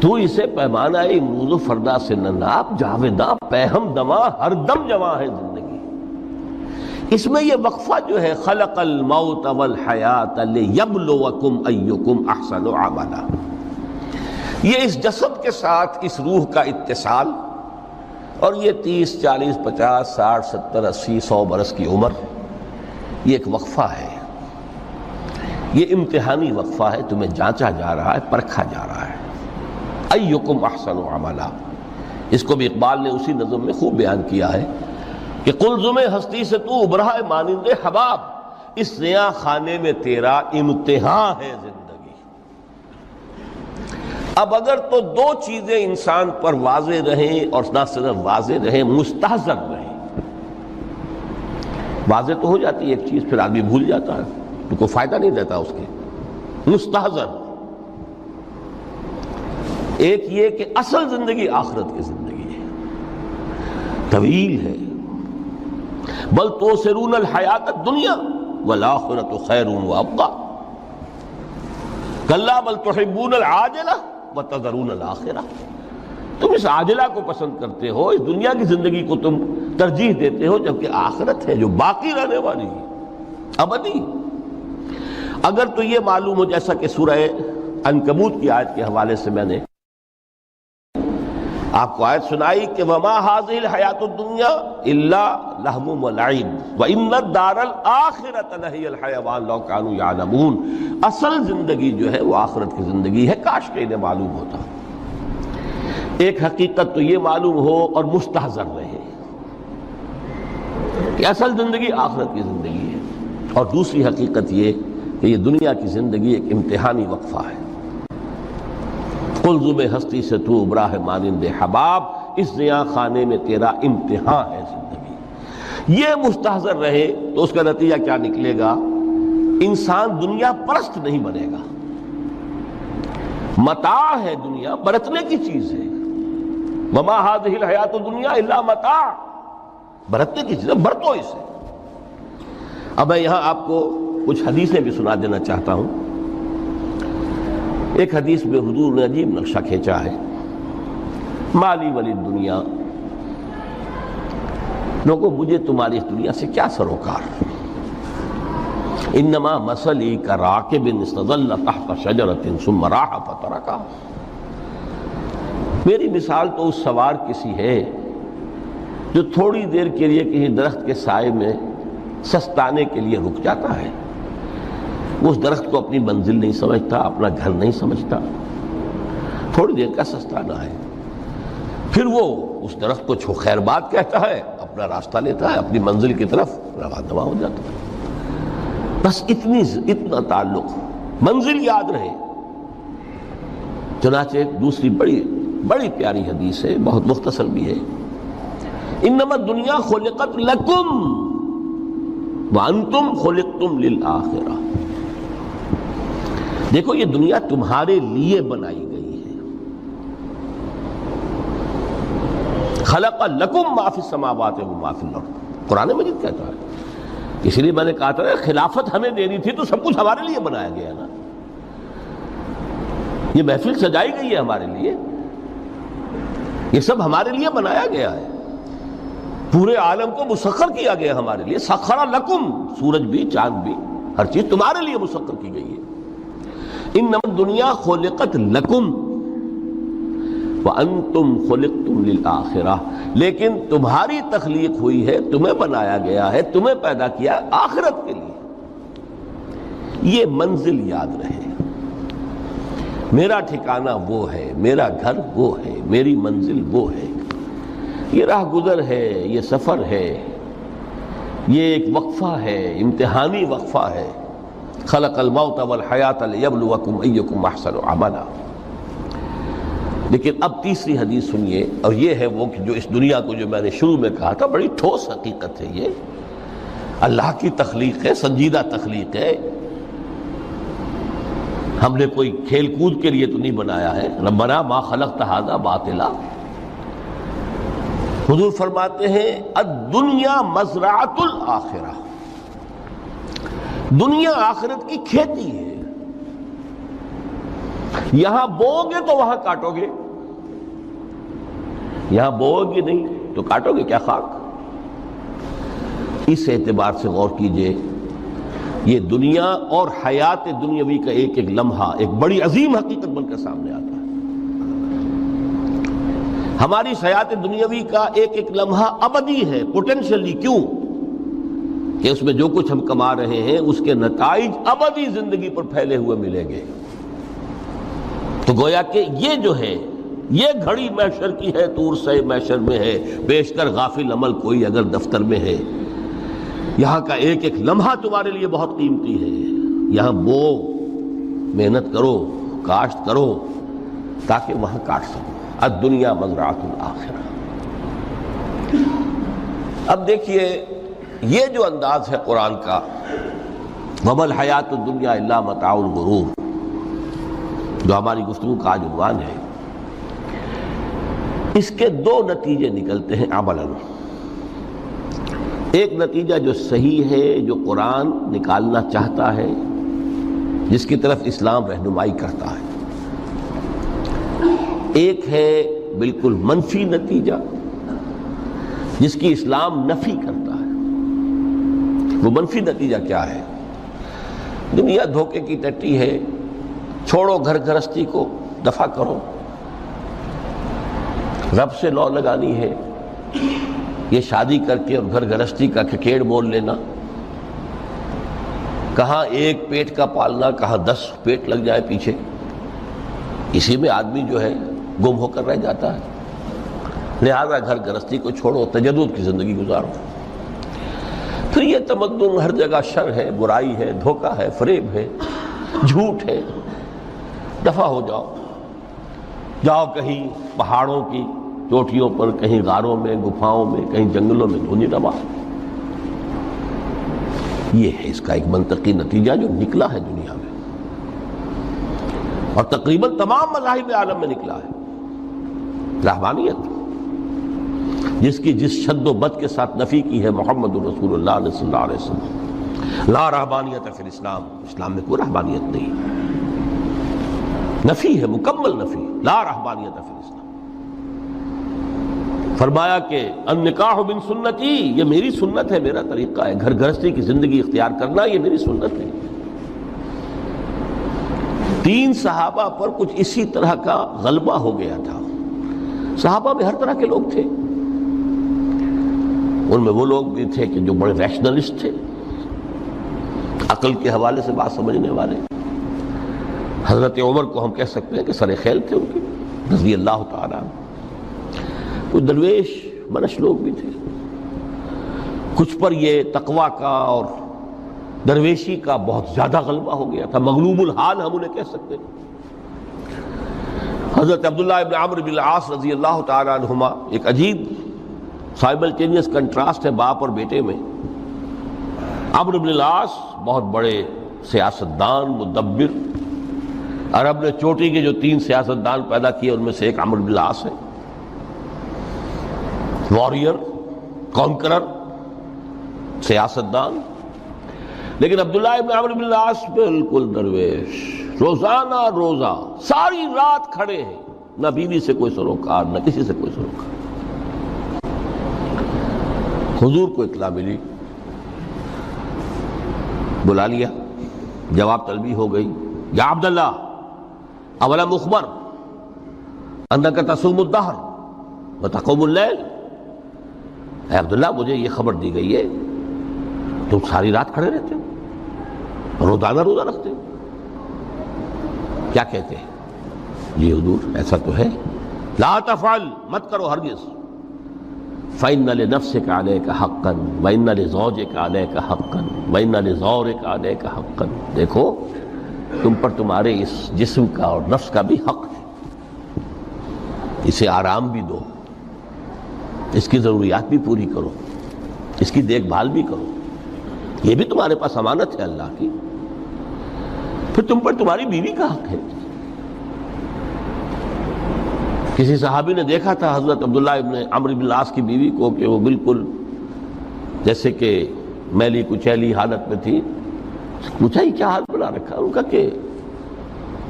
تو اسے پیمانہ امروز و فردا سے نہ ناپ، جاویداں پیہم دماں ہر دم جواں ہے زندگی۔ اس میں یہ وقفہ جو ہے خلق الموت والحیات لیبلوکم ایکم احسن عملا، یہ اس جسد کے ساتھ اس روح کا اتصال، اور یہ 30 40 50 60 70 80 100 برس کی عمر، یہ ایک وقفہ ہے، یہ امتحانی وقفہ ہے، تمہیں جانچا جا رہا ہے، پرکھا جا رہا ہے۔ ایکم احسن عملا، اس کو بھی اقبال نے اسی نظم میں خوب بیان کیا ہے کہ قلزم ہستی سے تو ابھرا ہے مانند حباب، اس زیاں خانے میں تیرا امتحان ہے زندگی۔ اب اگر تو دو چیزیں انسان پر واضح رہیں، اور نہ صرف واضح رہیں، مستحضر رہیں۔ واضح تو ہو جاتی ہے ایک چیز، پھر آدمی بھول جاتا ہے، تو کوئی فائدہ نہیں دیتا اس کے۔ مستحضر ایک یہ کہ اصل زندگی آخرت کی زندگی ہے، طویل ہے۔ بل توسرون الحیات الدنیا والآخرۃ خیر وابقیٰ، کلا بل تحبون العاجلہ وتذرون الآخرہ، تم اس عاجلہ کو پسند کرتے ہو، اس دنیا کی زندگی کو تم ترجیح دیتے ہو، جبکہ آخرت ہے جو باقی رہنے والی ہے، ابدی۔ اگر تو یہ معلوم ہو، جیسا کہ سورہ عنکبوت کی آیت کے حوالے سے میں نے آپ کو آیت سنائی کہ وما هذه الحیات الدنیا الا لہو ولعب وان الدار الاخرۃ لہی الحیوان لو کانوا یعلمون، اصل زندگی جو ہے وہ آخرت کی زندگی ہے، کاش کہ انہیں معلوم ہوتا۔ ایک حقیقت تو یہ معلوم ہو اور مستحضر رہے کہ اصل زندگی آخرت کی زندگی ہے، اور دوسری حقیقت یہ کہ یہ دنیا کی زندگی ایک امتحانی وقفہ ہے۔ قلزم ہستی سے تو ابھرا ہے مانند حباب، اس زیاں خانے میں تیرا امتحان ہے زندگی۔ یہ مستحضر رہے تو اس کا نتیجہ کیا نکلے گا؟ انسان دنیا پرست نہیں بنے گا۔ متاع ہے دنیا، برتنے کی چیز ہے۔ وما هذه الحیات الدنیا الا متاع، برتنے کی چیز ہے، برتو اسے۔ اب میں یہاں آپ کو کچھ حدیثیں بھی سنا دینا چاہتا ہوں۔ ایک حدیث میں حضور نے عجیب نقشہ کھینچا ہے، مالی ولی دنیا، لوگوں مجھے تمہاری اس دنیا سے کیا سروکار، انما مثلی کراکب استظل تحت شجرۃ ثم راح فترکھا، میری مثال تو اس سوار کسی ہے جو تھوڑی دیر کے لیے کسی درخت کے سائے میں سستانے کے لیے رک جاتا ہے، وہ اس درخت کو اپنی منزل نہیں سمجھتا، اپنا گھر نہیں سمجھتا، تھوڑی دیر کا سستانا ہے، پھر وہ اس درخت کو خیر بات کہتا ہے، اپنا راستہ لیتا ہے، اپنی منزل کی طرف رواں ہو جاتا ہے۔ بس اتنا تعلق، منزل یاد رہے۔ چنانچہ ایک دوسری بڑی پیاری حدیث ہے، بہت مختصر بھی ہے، انما الدنیا خلقت لکم وانتم خلقتم للآخرہ، دیکھو یہ دنیا تمہارے لیے بنائی گئی ہے۔ خلق لکم ما فی السماوات و ما فی الارض، قرآن مجید کہتا ہے۔ اس لیے میں نے کہا تھا خلافت ہمیں دینی تھی تو سب کچھ ہمارے لیے بنایا گیا نا، یہ محفل سجائی گئی ہے ہمارے لیے، یہ سب ہمارے لیے بنایا گیا ہے، پورے عالم کو مسخر کیا گیا ہمارے لیے۔ سخر لکم، سورج بھی چاند بھی ہر چیز تمہارے لیے مسخر کی گئی ہے۔ انما الدنیا خلقت لکم وانتم خلقتم للآخرہ، لیکن تمہاری تخلیق ہوئی ہے، تمہیں بنایا گیا ہے، تمہیں پیدا کیا آخرت کے لیے۔ یہ منزل یاد رہے، میرا ٹھکانہ وہ ہے، میرا گھر وہ ہے، میری منزل وہ ہے، یہ راہ گزر ہے، یہ سفر ہے، یہ ایک وقفہ ہے، امتحانی وقفہ ہے۔ خلق الموت والحیات لیبلوکم ایکم احسن عملا۔ لیکن اب تیسری حدیث سنیے، اور یہ ہے وہ کہ جو اس دنیا کو، جو میں نے شروع میں کہا تھا، بڑی ٹھوس حقیقت ہے، یہ اللہ کی تخلیق ہے، سنجیدہ تخلیق ہے، ہم نے کوئی کھیل کود کے لیے تو نہیں بنایا ہے۔ ربنا ما خلقت ھذا باطلا، حضور فرماتے ہیں الدنیا مزرعۃ الآخرہ، دنیا آخرت کی کھیتی ہے۔ یہاں بو گے تو وہاں کاٹو گے، یہاں بو گے نہیں تو کاٹو گے کیا خاک؟ اس اعتبار سے غور کیجئے، یہ دنیا اور حیات دنیاوی کا ایک ایک لمحہ ایک بڑی عظیم حقیقت بن کر سامنے آتا ہے۔ ہماری حیات دنیاوی کا ایک ایک لمحہ ابدی ہے پوٹینشلی، کیوں کہ اس میں جو کچھ ہم کما رہے ہیں اس کے نتائج ابدی زندگی پر پھیلے ہوئے ملیں گے۔ تو گویا کہ یہ جو ہے یہ گھڑی محشر کی ہے، طور سے محشر میں ہے، بیشتر غافل عمل کوئی اگر دفتر میں ہے، یہاں کا ایک ایک لمحہ تمہارے لیے بہت قیمتی ہے۔ یہاں بو، محنت کرو، کاشت کرو تاکہ وہاں کاٹ سکو۔ الدنیا مزرعۃ الآخرہ۔ اب دیکھیے یہ جو انداز ہے قرآن کا، وَمَا الْحَيَاةُ الدُّنْيَا إِلَّا مَتَاعُ الْغُرُورِ، جو ہماری گفتگو کا آج عنوان ہے، اس کے دو نتیجے نکلتے ہیں عملاً۔ ایک نتیجہ جو صحیح ہے، جو قرآن نکالنا چاہتا ہے، جس کی طرف اسلام رہنمائی کرتا ہے۔ ایک ہے بالکل منفی نتیجہ جس کی اسلام نفی کرتا ہے۔ وہ منفی نتیجہ کیا ہے؟ دنیا دھوکے کی ٹٹی ہے، چھوڑو گھر گھرستی کو، دفع کرو، رب سے لو لگانی ہے۔ یہ شادی کر کے اور گھر گھرستی کا کھکیڑ مول لینا، کہاں ایک پیٹ کا پالنا، کہاں 10 پیٹ لگ جائے پیچھے، اسی میں آدمی جو ہے گم ہو کر رہ جاتا ہے۔ لہذا گھر گھرستی کو چھوڑو، تجدد کی زندگی گزارو۔ پھر یہ تمدن ہر جگہ شر ہے، برائی ہے، دھوکہ ہے، فریب ہے، جھوٹ ہے، دفع ہو جاؤ، جاؤ کہیں پہاڑوں کی چوٹیوں پر، کہیں غاروں میں، گپھاؤں میں، کہیں جنگلوں میں دھونی روا۔ یہ ہے اس کا ایک منطقی نتیجہ جو نکلا ہے دنیا میں، اور تقریباً تمام مذاہب عالم میں نکلا ہے۔ رہبانیت جس کی جس شد و بد کے ساتھ نفی کی ہے محمد رسول اللہ صلی اللہ علیہ وسلم، لا رہبانیت فی الاسلام، اسلام میں کوئی رہبانیت نہیں، نفی ہے، مکمل نفی، لا رہبانیت فی الاسلام۔ فرمایا کہ النکاح من سنتی، یہ میری سنت ہے، میرا طریقہ ہے، گھر گھرستی کی زندگی اختیار کرنا یہ میری سنت ہے۔ 3 صحابہ پر کچھ اسی طرح کا غلبہ ہو گیا تھا۔ صحابہ میں ہر طرح کے لوگ تھے، ان میں وہ لوگ بھی تھے کہ جو بڑے ریشنلسٹ تھے، عقل کے حوالے سے بات سمجھنے والے۔ حضرت عمر کو ہم کہہ سکتے ہیں کہ سر خیل تھے ان کی رضی اللہ تعالیٰ۔ کچھ درویش منش لوگ بھی تھے، کچھ پر یہ تقویٰ کا اور درویشی کا بہت زیادہ غلبہ ہو گیا تھا، مغلوب الحال ہم انہیں کہہ سکتے ہیں۔ حضرت عبداللہ ابن عمرو بن العاص رضی اللہ تعالیٰ عنہما، ایک عجیب سائملٹینیس کنٹراسٹ ہے باپ اور بیٹے میں۔ عمرو بن العاص بہت بڑے سیاستدان، مدبر، عرب نے چوٹی کے جو 3 سیاستدان پیدا کیے ان میں سے ایک عمرو بن العاص ہے، واریر، کانکرر، سیاستدان۔ لیکن عبداللہ ابن عمرو بن العاص بالکل درویش، روزانہ روزہ ساری رات کھڑے ہیں، نہ بیوی سے کوئی سروکار، نہ کسی سے کوئی سروکار۔ حضور کو اطلاع ملی، بلا لیا، جواب طلبی ہو گئی، یا عبداللہ اولا مخبر انک تصوم الدہر وتقوم اللیل، اے عبداللہ مجھے یہ خبر دی گئی ہے تم ساری رات کھڑے رہتے ہو، روزانہ روزہ رکھتے ہو، کیا کہتے ہیں؟ جی حضور ایسا تو ہے۔ لا تفعل، مت کرو ہرگز۔ فإن لنفسك عليك حقا وإن لزوجك عليك حقا وإن لزورك عليك حقا، دیکھو تم پر تمہارے اس جسم کا اور نفس کا بھی حق ہے، اسے آرام بھی دو، اس کی ضروریات بھی پوری کرو، اس کی دیکھ بھال بھی کرو، یہ بھی تمہارے پاس امانت ہے اللہ کی۔ پھر تم پر تمہاری بیوی کا حق ہے۔ کسی صحابی نے دیکھا تھا حضرت عبداللہ ابن عمرو بن العاص کی بیوی کو کہ وہ بالکل جیسے کہ میلی کچیلی حالت میں تھی۔ پوچھا یہ کیا حال بنا رکھا؟ ان کا کہ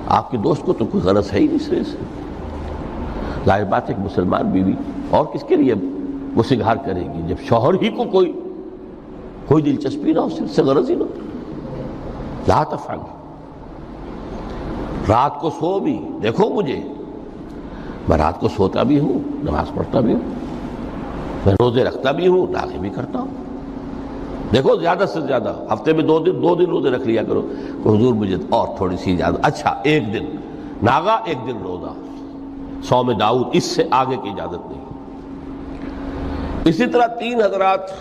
آپ کے دوست کو تو کوئی غرض ہے ہی نہیں سرے سے. ظاہر بات ہے کہ مسلمان بیوی اور کس کے لیے وہ سنگھار کرے گی جب شوہر ہی کو کوئی دلچسپی نہ ہو، اس سے غرض ہی نہ ہو. لا تفعل. رات کو سو بھی دیکھو مجھے، میں رات کو سوتا بھی ہوں، نماز پڑھتا بھی ہوں، میں روزے رکھتا بھی ہوں، ناغے بھی کرتا ہوں. دیکھو زیادہ سے زیادہ ہفتے میں 2 دن روزے رکھ لیا کرو کہ حضور مجھے اور تھوڑی سی اجازت. اچھا 1 دن ناغا 1 دن روزہ، صوم داؤد، اس سے آگے کی اجازت نہیں. اسی طرح 3 حضرات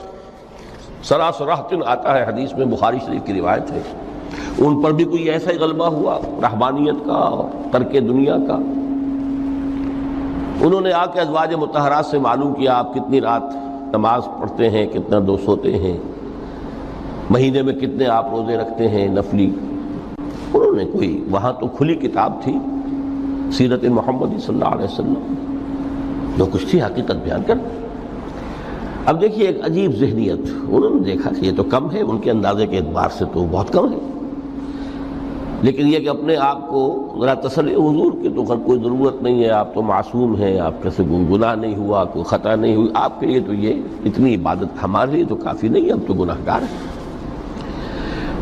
سراسراہت آتا ہے حدیث میں، بخاری شریف کی روایت ہے، ان پر بھی کوئی ایسا ہی غلبہ ہوا رہبانیت کا اور ترک دنیا کا. انہوں نے آ کے ازواج مطہرات سے معلوم کیا آپ کتنی رات نماز پڑھتے ہیں، کتنا دو سوتے ہیں، مہینے میں کتنے آپ روزے رکھتے ہیں نفلی. انہوں نے کوئی وہاں تو کھلی کتاب تھی سیرت محمد صلی اللہ علیہ وسلم، جو کچھ تھی حقیقت بیان کر. اب دیکھیے ایک عجیب ذہنیت، انہوں نے دیکھا کہ یہ تو کم ہے، ان کے اندازے کے اعتبار سے تو بہت کم ہے، لیکن یہ کہ اپنے آپ کو ذرا تسلی، حضور کی تو کوئی ضرورت نہیں ہے، آپ تو معصوم ہیں، آپ کے سے کوئی گناہ نہیں ہوا، کوئی خطا نہیں ہوئی، آپ کے لیے تو یہ اتنی عبادت ہمارے لیے تو کافی نہیں ہے، ہم تو گناہ گار ہیں.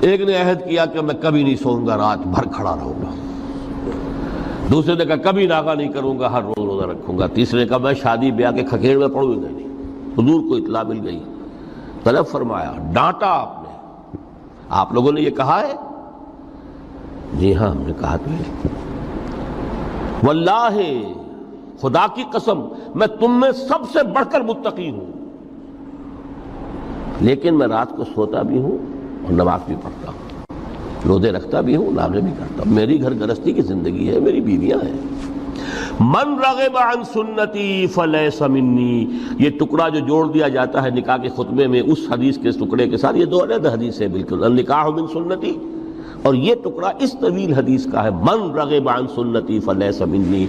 ایک نے عہد کیا کہ میں کبھی نہیں سوؤں گا، رات بھر کھڑا رہوں گا. دوسرے نے کہا کبھی ناغا نہیں کروں گا، ہر روز روزہ رکھوں گا. تیسرے نے کہا میں شادی بیاہ کے کھکیڑ میں پڑوں گا نہیں. حضور کو اطلاع مل گئی، طلب فرمایا، ڈانٹا آپ نے، آپ لوگوں نے یہ کہا ہے؟ جی ہاں ہم نے کہا تو ہے. واللہ خدا کی قسم میں تم میں سب سے بڑھ کر متقی ہوں، لیکن میں رات کو سوتا بھی ہوں اور نماز بھی پڑھتا ہوں، روزے رکھتا بھی ہوں، نافلے بھی کرتا ہوں. میری گھر گرستی کی زندگی ہے، میری بیویاں ہیں. من رغب عن سنتی فلیس منی، یہ ٹکڑا جو جوڑ دیا جاتا ہے نکاح کے خطبے میں اس حدیث کے ٹکڑے کے ساتھ، یہ 2 علیحدہ حدیث ہے بالکل. النکاح من سنتی، اور یہ ٹکڑا اس طویل حدیث کا ہے، من رغب عن سنتی فلیس منی،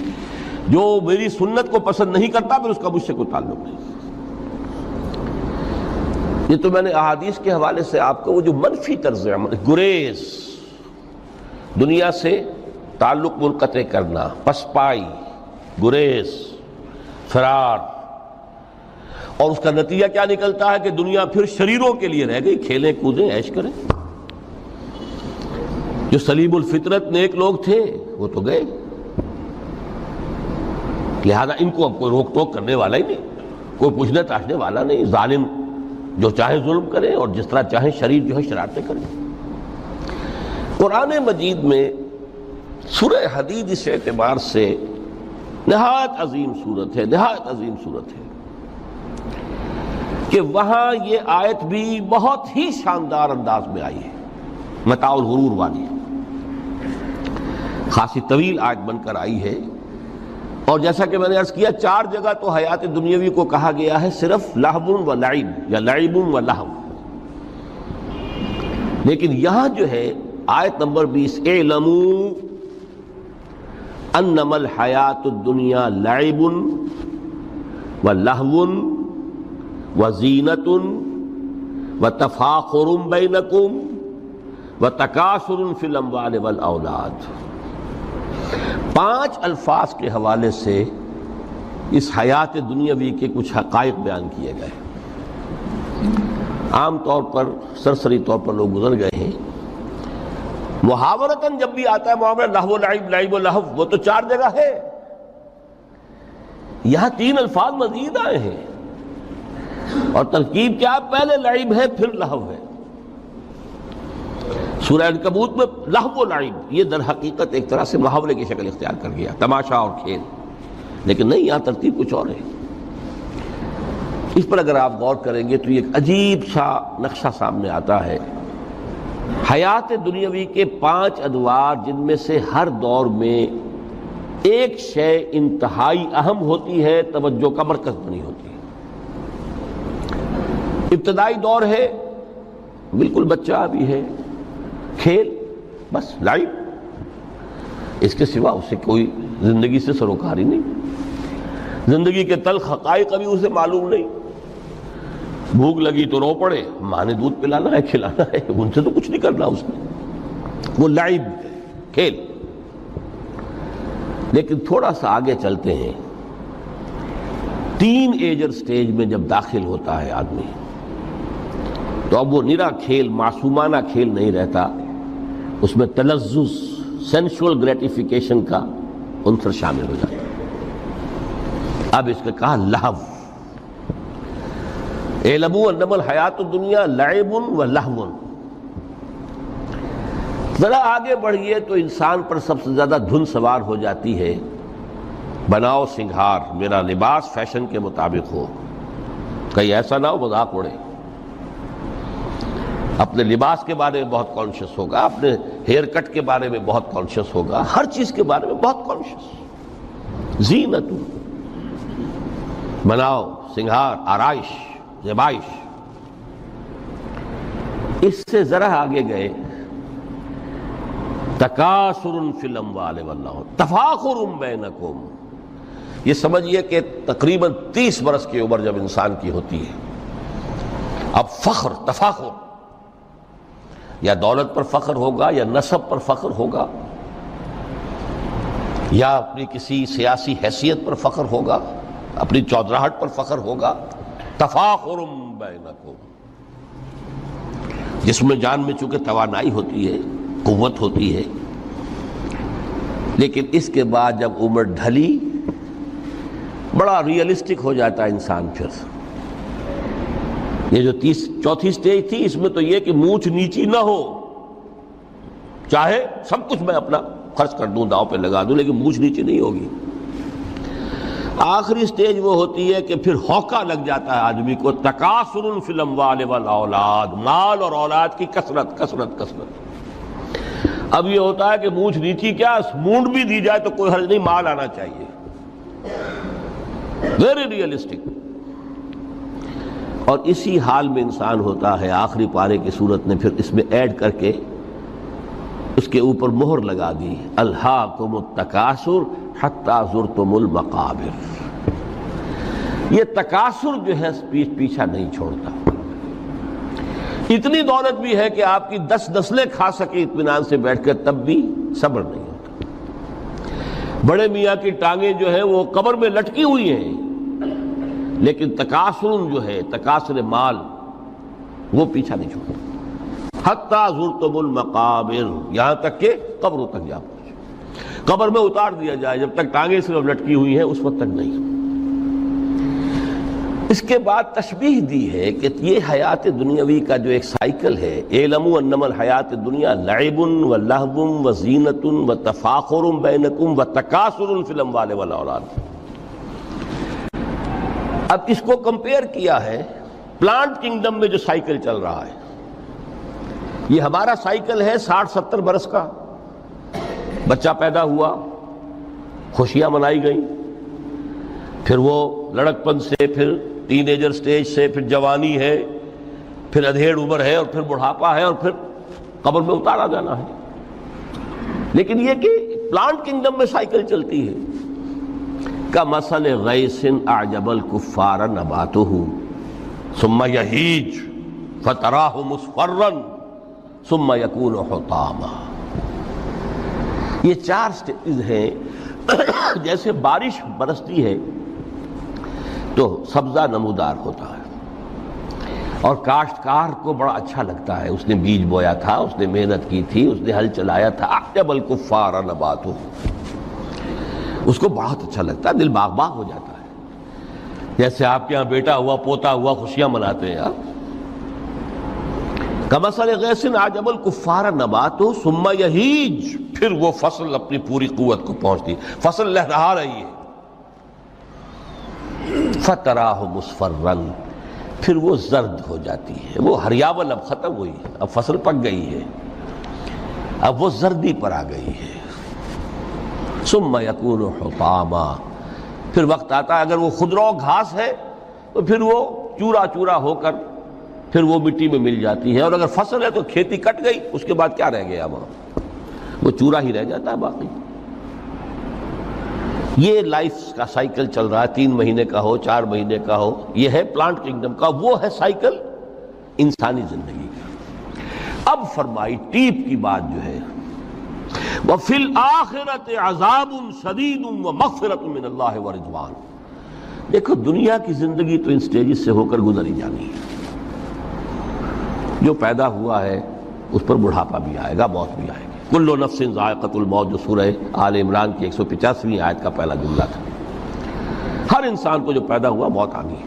جو میری سنت کو پسند نہیں کرتا پھر اس کا مجھ سے کوئی تعلق نہیں. یہ تو میں نے احادیث کے حوالے سے آپ کو وہ جو منفی طرز عمل، گریز، دنیا سے تعلق منقطع کرنا، پسپائی، گریز، فرار، اور اس کا نتیجہ کیا نکلتا ہے کہ دنیا پھر شریروں کے لیے رہ گئی، کھیلیں کودیں عیش کریں. جو سلیم الفطرت نیک لوگ تھے وہ تو گئے، لہذا ان کو اب کوئی روک ٹوک کرنے والا ہی نہیں، کوئی پوچھنے تاشنے والا نہیں. ظالم جو چاہے ظلم کرے اور جس طرح چاہے شریر جو ہے شرارتیں کرے. قرآن مجید میں سورہ حدید اس اعتبار سے نہایت عظیم صورت ہے، نہایت عظیم صورت ہے کہ وہاں یہ آیت بھی بہت ہی شاندار انداز میں آئی ہے، متاع الغرور والی، خاصی طویل آیت بن کر آئی ہے. اور جیسا کہ میں نے عرض کیا 4 جگہ تو حیات دنیاوی کو کہا گیا ہے صرف لہو و لعب یا لعب و لہو، لیکن یہاں جو ہے آیت نمبر 20، اعلموا انما الحیات الدنیا لعب و لہو و زینت و تفاخر بینکم و تکاثر فی الاموال والاولاد. 5 الفاظ کے حوالے سے اس حیات دنیاوی کے کچھ حقائق بیان کیے گئے. عام طور پر سرسری طور پر لوگ گزر گئے ہیں. محاورتاً جب بھی آتا ہے معاملہ لہو و لعب، لعب و لہو، وہ تو 4 جگہ ہے، یہاں 3 الفاظ مزید آئے ہیں، اور ترکیب کیا؟ پہلے لعب ہے پھر لہو ہے. سورہ عنکبوت میں لہو و لعب یہ در حقیقت ایک طرح سے محاورے کی شکل اختیار کر گیا، تماشا اور کھیل، لیکن نہیں، یہاں ترتیب کچھ اور ہے. اس پر اگر آپ غور کریں گے تو یہ ایک عجیب سا نقشہ سامنے آتا ہے. حیات دنیاوی کے 5 ادوار، جن میں سے ہر دور میں ایک شے انتہائی اہم ہوتی ہے، توجہ کا مرکز بنی ہوتی ہے. ابتدائی دور ہے، بالکل بچہ بھی ہے، کھیل، بس لعب، اس کے سوا اسے کوئی زندگی سے سروکار ہی نہیں، زندگی کے تلخ حقائق ابھی اسے معلوم نہیں. بھوک لگی تو رو پڑے، ماں نے دودھ پلانا ہے، کھلانا ہے، ان سے تو کچھ نہیں کرنا اس نے، وہ لعب ہے، کھیل. لیکن تھوڑا سا آگے چلتے ہیں، ٹین ایجر سٹیج میں جب داخل ہوتا ہے آدمی تو اب وہ نرا کھیل، معصومانہ کھیل نہیں رہتا، اس میں تلذذ، سینشول گریٹیفیکیشن کا عنصر شامل ہو جاتا ہے۔ اب اس نے کہا لہو، اعلموا انما الحیات الدنیا لعب و لہو۔ ذرا آگے بڑھئے تو انسان پر سب سے زیادہ دھن سوار ہو جاتی ہے، بناؤ سنگھار، میرا لباس فیشن کے مطابق ہو، کہیں ایسا نہ ہو مذاق اڑے۔ اپنے لباس کے بارے میں بہت کانشیس ہوگا، اپنے ہیئر کٹ کے بارے میں بہت کانشیس ہوگا، ہر چیز کے بارے میں بہت کانشیس۔ زینت، بناؤ سنگھار، آرائش، زیبائش۔ اس سے ذرا آگے گئے، تکاثر فی الاموال والانفس تفاخر بینکم۔ یہ سمجھیے کہ تقریباً 30 برس کی عمر جب انسان کی ہوتی ہے، اب فخر، تفاخر، یا دولت پر فخر ہوگا، یا نسب پر فخر ہوگا، یا اپنی کسی سیاسی حیثیت پر فخر ہوگا، اپنی چودراہٹ پر فخر ہوگا۔ تفاخر بینکم، جس میں جان میں چونکہ توانائی ہوتی ہے، قوت ہوتی ہے، لیکن اس کے بعد جب عمر ڈھلی بڑا ریئلسٹک ہو جاتا ہے انسان۔ پھر یہ جو چوتھی سٹیج تھی، اس میں تو یہ کہ مونچھ نیچی نہ ہو، چاہے سب کچھ میں اپنا خرچ کر دوں، داؤ پہ لگا دوں، لیکن مونچھ نیچی نہیں ہوگی۔ آخری سٹیج وہ ہوتی ہے کہ پھر ہوکا لگ جاتا ہے آدمی کو، تکاثر فی الاموال والاولاد، مال اور اولاد کی کثرت کثرت کثرت۔ اب یہ ہوتا ہے کہ مونچھ نیچی کیا، مونڈ بھی دی جائے تو کوئی حرج نہیں، مال آنا چاہیے۔ Very realistic. اور اسی حال میں انسان ہوتا ہے، آخری پارے کی صورت نے پھر اس میں ایڈ کر کے اس کے اوپر مہر لگا دی، الہاکم التکاثر حتی زرتم المقابر۔ یہ تکاثر جو ہے پیچھا نہیں چھوڑتا۔ اتنی دولت بھی ہے کہ آپ کی 10 نسلیں کھا سکے اطمینان سے بیٹھ کر، تب بھی صبر نہیں ہوتا۔ بڑے میاں کی ٹانگیں جو ہیں وہ قبر میں لٹکی ہوئی ہیں، لیکن تکاثر جو ہے، تکاثر مال، وہ پیچھا نہیں چھوڑتا۔ حتی زرتم المقابر، یہاں تک کہ قبروں تک جا پہنچے، قبر میں اتار دیا جائے، جب تک ٹانگیں صرف لٹکی ہوئی ہیں اس وقت تک نہیں۔ اس کے بعد تشبیہ دی ہے کہ یہ حیات دنیاوی کا جو ایک سائیکل ہے، اعلموا انما الحیات الدنیا لعب و لہو و زینت و تفاخر بینکم و تکاثر فی الاموال والاولاد۔ اب اس کو کمپیئر کیا ہے پلانٹ کنگڈم میں جو سائیکل چل رہا ہے۔ یہ ہمارا سائیکل ہے 60-70 برس کا، بچہ پیدا ہوا، خوشیاں منائی گئیں، پھر وہ لڑکپن سے، پھر ٹین ایجر سٹیج سے، پھر جوانی ہے، پھر ادھیڑ عمر ہے، اور پھر بڑھاپا ہے، اور پھر قبر میں اتارا جانا ہے۔ لیکن یہ کہ پلانٹ کنگڈم میں سائیکل چلتی ہے، کمثل غیث اعجب الکفار نباتہ ثم یہیج فتراہ مصفرا ثم یکون حطاما۔ یہ 4 سٹیج ہیں۔ جیسے بارش برستی ہے تو سبزہ نمودار ہوتا ہے، اور کاشتکار کو بڑا اچھا لگتا ہے، اس نے بیج بویا تھا، اس نے محنت کی تھی، اس نے ہل چلایا تھا، اعجب الکفار نباتہ، اس کو بہت اچھا لگتا ہے، دل باغ باغ ہو جاتا ہے۔ جیسے آپ کے ہاں بیٹا ہوا، پوتا ہوا، خوشیاں مناتے ہیں آپ۔ کمثل غیث اعجب الکفار نباتہ ثم یہیج، پھر وہ فصل اپنی پوری قوت کو پہنچتی، فصل لہرا رہی ہے، فتراہ مصفرا، پھر وہ زرد ہو جاتی ہے، وہ ہریاول اب ختم ہوئی ہے، اب فصل پک گئی ہے، اب وہ زردی پر آ گئی ہے۔ ثم یکون حطاما، پھر وقت آتا ہے اگر وہ خضرو گھاس ہے تو پھر وہ چورا چورا ہو کر پھر وہ مٹی میں مل جاتی ہے، اور اگر فصل ہے تو کھیتی کٹ گئی، اس کے بعد کیا رہ گیا وہاں، وہ چورا ہی رہ جاتا ہے باقی۔ یہ لائف کا سائیکل چل رہا ہے، 3 مہینے کا ہو، 4 مہینے کا ہو، یہ ہے پلانٹ کنگڈم کا، وہ ہے سائیکل انسانی زندگی کا۔ اب فرمائی ٹیپ کی بات جو ہے، وفی الآخرۃ عذاب شدید ومغفرۃ من اللہ ورضوان۔ دیکھو دنیا کی زندگی تو ان سٹیجز سے ہو کر گزری جانی ہے۔ جو پیدا ہوا ہے اس پر بڑھاپا بھی آئے گا، موت بھی آئے گی۔ کل نفس ذائقۃ الموت، جو سورہ آل عمران کی 185ویں آیت کا پہلا جملہ تھا۔ ہر انسان کو جو پیدا ہوا موت آنی ہے۔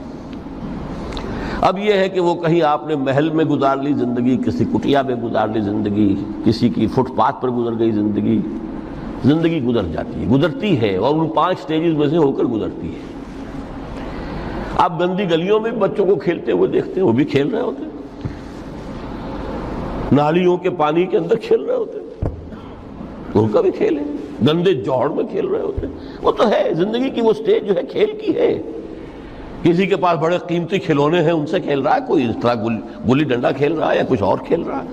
اب یہ ہے کہ وہ کہیں آپ نے محل میں گزار لی زندگی، کسی کٹیا میں گزار لی زندگی، کسی کی فٹ پاتھ پر گزر گئی زندگی، زندگی گزر جاتی ہے، گزرتی ہے، اور ان 5 سٹیجز میں سے ہو کر گزرتی ہے۔ آپ گندی گلیوں میں بچوں کو کھیلتے ہوئے دیکھتے ہیں، وہ بھی کھیل رہے ہوتے ہیں، نالیوں کے پانی کے اندر کھیل رہے ہوتے ہیں، ان کا بھی کھیل ہے، گندے جوڑ میں کھیل رہے ہوتے ہیں۔ وہ تو ہے زندگی کی وہ سٹیج جو ہے کھیل کی ہے۔ کسی کے پاس بڑے قیمتی کھلونے ہیں، ان سے کھیل رہا ہے، کوئی اس طرح گلی ڈنڈا کھیل رہا ہے یا کچھ اور کھیل رہا ہے،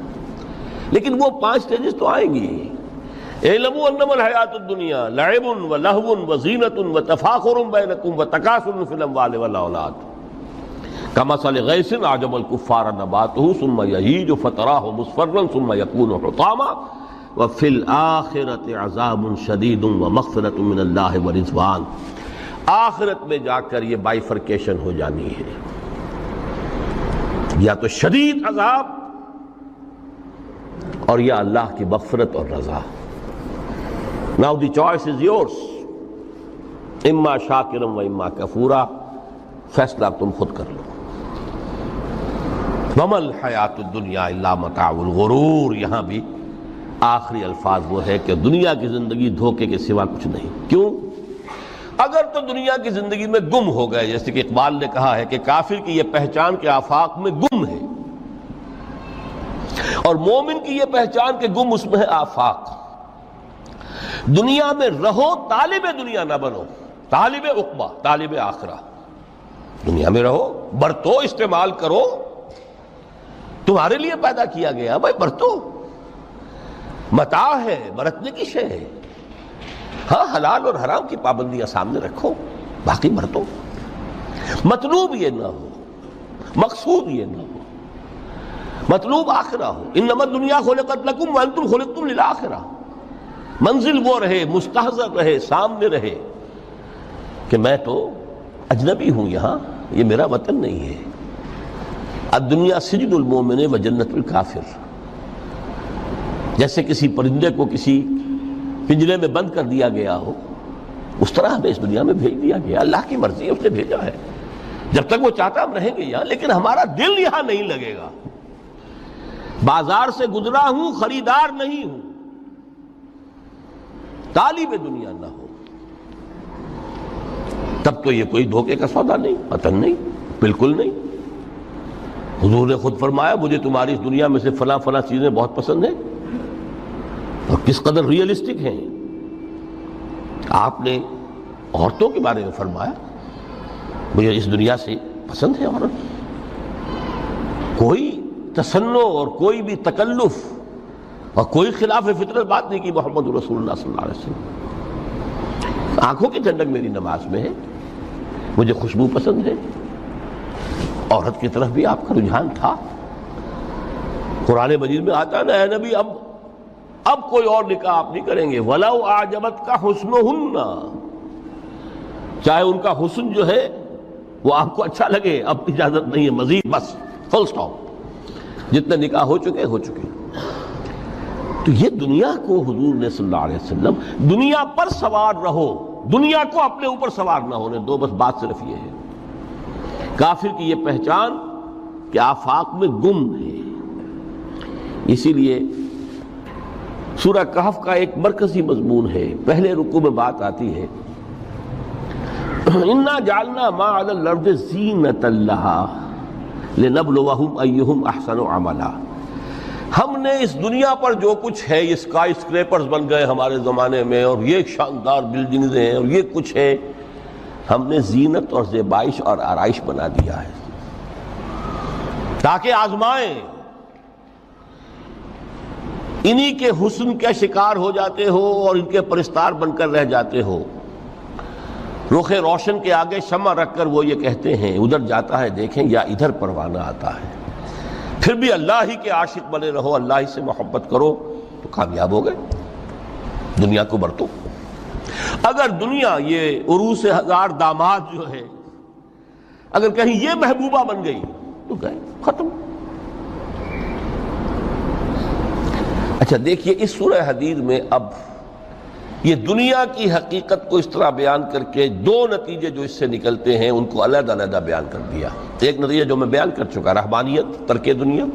لیکن وہ 5 سٹیجز تو آئیں گی۔ اعلموا انما الحیات الدنیا لعب ولہو وزینۃ وتفاخر بینکم وتکاثر فی الاموال والاولاد کمثل غیث اعجب الکفار نباتہ ثم یہیج فتراہ مصفرا ثم یکون حطاما وفی الآخرۃ عذاب شدید ومغفرۃ من اللہ ورضوان۔ آخرت میں جا کر یہ بائیفرکیشن ہو جانی ہے، یا تو شدید عذاب اور یا اللہ کی مغفرت اور رضا۔ Now the choice is yours، اما شاکرا و اما کفورا، فیصلہ تم خود کر لو۔ وما الحیات الدنیا الا متاع الغرور، یہاں بھی آخری الفاظ وہ ہے کہ دنیا کی زندگی دھوکے کے سوا کچھ نہیں۔ کیوں؟ اگر تو دنیا کی زندگی میں گم ہو گئے، جیسے کہ اقبال نے کہا ہے کہ کافر کی یہ پہچان کے آفاق میں گم ہے، اور مومن کی یہ پہچان کہ گم اس میں ہے آفاق۔ دنیا میں رہو، طالب دنیا نہ بنو، طالب عقبہ، طالب آخرہ۔ دنیا میں رہو، برتو، استعمال کرو، تمہارے لیے پیدا کیا گیا، بھائی برتو، متاع ہے، برتنے کی شے ہے۔ ہاں حلال اور حرام کی پابندیاں سامنے رکھو، باقی برتو۔ مطلوب یہ نہ ہو، مقصود یہ نہ ہو، مطلوب آخرہ ہو۔ انما الدنیا خلقت لکم وانتم خلقتم للآخرہ۔ منزل وہ رہے، مستحضر رہے، سامنے رہے کہ میں تو اجنبی ہوں، یہاں یہ میرا وطن نہیں ہے۔ الدنیا سجن المومن و جنت الکافر۔ جیسے کسی پرندے کو کسی پنجرے میں بند کر دیا گیا ہو، اس طرح ہمیں اس دنیا میں بھیج دیا گیا، اللہ کی مرضی ہے، اس نے بھیجا ہے۔ جب تک وہ چاہتا ہم رہیں گے یہاں، لیکن ہمارا دل یہاں نہیں لگے گا۔ بازار سے گزرا ہوں، خریدار نہیں ہوں، طالب دنیا نہ ہو، تب تو یہ کوئی دھوکے کا سودا نہیں، وطن نہیں، بالکل نہیں۔ حضور نے خود فرمایا مجھے تمہاری اس دنیا میں سے فلاں فلاں چیزیں بہت پسند ہیں، اور کس قدر ریئلسٹک ہیں۔ آپ نے عورتوں کے بارے میں فرمایا مجھے اس دنیا سے پسند ہے عورت۔ کوئی تصنع اور کوئی بھی تکلف اور کوئی خلاف فطرت بات نہیں کی محمد رسول اللہ صلی اللہ علیہ وسلم۔ آنکھوں کی ٹھنڈک میری نماز میں ہے، مجھے خوشبو پسند ہے۔ عورت کی طرف بھی آپ کا رجحان تھا۔ قرآن مجید میں آتا ہے نا، اے نبی اب کوئی اور نکاح آپ نہیں کریں گے۔ وَلَوْ أَعْجَبَتْكَ حُسْنُهُنَّ، چاہے ان کا حسن جو ہے وہ آپ کو اچھا لگے، اب اجازت نہیں ہے مزید، بس فل سٹاپ، جتنے نکاح ہو چکے ہو چکے۔ تو یہ دنیا کو حضور نے صلی اللہ علیہ وسلم دنیا پر سوار رہو، دنیا کو اپنے اوپر سوار نہ ہونے دو، بس بات صرف یہ ہے۔ کافر کی یہ پہچان کہ آفاق میں گم ہے۔ اسی لیے سورہ کہف کا ایک مرکزی مضمون ہے، پہلے رکوع میں بات آتی ہے اِنَّا جَعَلْنَا مَا عَلَى الْأَرْضِ زِینَةً لَهَا لِنَبْلُوَهُمْ أَيُّهُمْ أَحْسَنُ عَمَلًا۔ ہم نے اس دنیا پر جو کچھ ہے، یہ اسکائی اسکریپرز بن گئے ہمارے زمانے میں، اور یہ شاندار بلڈنگز ہیں، اور یہ کچھ ہے، ہم نے زینت اور زیبائش اور آرائش بنا دیا ہے تاکہ آزمائیں۔ انہی کے حسن کے شکار ہو جاتے ہو اور ان کے پرستار بن کر رہ جاتے ہو۔ رخ روشن کے آگے شمع رکھ کر وہ یہ کہتے ہیں ادھر جاتا ہے دیکھیں یا ادھر پروانہ آتا ہے، پھر بھی اللہ ہی کے عاشق بنے رہو، اللہ ہی سے محبت کرو تو کامیاب ہو گئے۔ دنیا کو برتو. اگر دنیا یہ عروس ہزار داماد جو ہے اگر کہیں یہ محبوبہ بن گئی تو گئے ختم. اچھا دیکھیے اس سورہ حدید میں اب یہ دنیا کی حقیقت کو اس طرح بیان کر کے دو نتیجے جو اس سے نکلتے ہیں ان کو علیحدہ علیحدہ بیان کر دیا. ایک نتیجہ جو میں بیان کر چکا رہبانیت ترک دنیا،